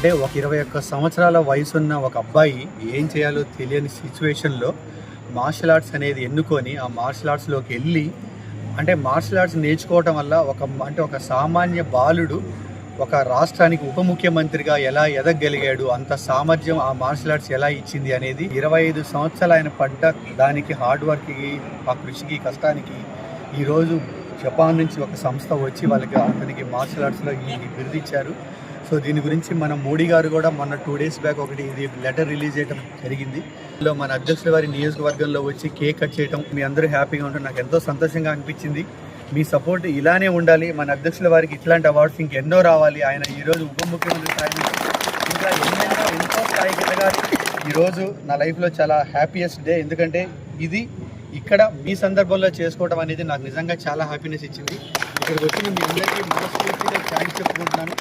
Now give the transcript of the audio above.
అంటే ఒక 21 సంవత్సరాల వయసున్న ఒక అబ్బాయి ఏం చేయాలో తెలియని సిచ్యువేషన్లో మార్షల్ ఆర్ట్స్ అనేది ఎన్నుకొని ఆ మార్షల్ ఆర్ట్స్లోకి వెళ్ళి అంటే మార్షల్ ఆర్ట్స్ నేర్చుకోవటం వల్ల ఒక సామాన్య బాలుడు ఒక రాష్ట్రానికి ఉప ముఖ్యమంత్రిగా ఎలా ఎదగలిగాడు, అంత సామర్థ్యం ఆ మార్షల్ ఆర్ట్స్ ఎలా ఇచ్చింది అనేది 25 సంవత్సరాలు ఆయన పడ్డ దానికి హార్డ్ వర్క్కి, ఆ కృషికి, కష్టానికి ఈరోజు జపాన్ నుంచి ఒక సంస్థ వచ్చి అతనికి మార్షల్ ఆర్ట్స్లో ఈ బిరుదు ఇచ్చారు. సో దీని గురించి మన మోడీ గారు కూడా మొన్న 2 days బ్యాక్ ఇది లెటర్ రిలీజ్ చేయడం జరిగింది. ఇందులో మన అధ్యక్షుల వారి నియోజకవర్గంలో వచ్చి కేక్ కట్ చేయడం, మీ అందరూ హ్యాపీగా ఉంటారు, నాకు ఎంతో సంతోషంగా అనిపించింది. మీ సపోర్ట్ ఇలానే ఉండాలి. మన అధ్యక్షుల వారికి ఇట్లాంటి అవార్డ్స్ ఇంకెన్నో రావాలి. ఆయన ఈరోజు ఉప ముఖ్యమంత్రి స్థాయి ఇంకా ఎంతో స్థాయికి ఎదగాలి. ఈరోజు నా లైఫ్లో చాలా హ్యాపీయెస్ట్ డే. ఎందుకంటే ఇది ఇక్కడ మీ సందర్భంలో చేసుకోవడం అనేది నాకు నిజంగా చాలా హ్యాపీనెస్ ఇచ్చింది. ఇక్కడికి వచ్చిన మీ అందరికీ మనస్ఫూర్తిగా థ్యాంక్స్ చెప్పుకుంటున్నాను.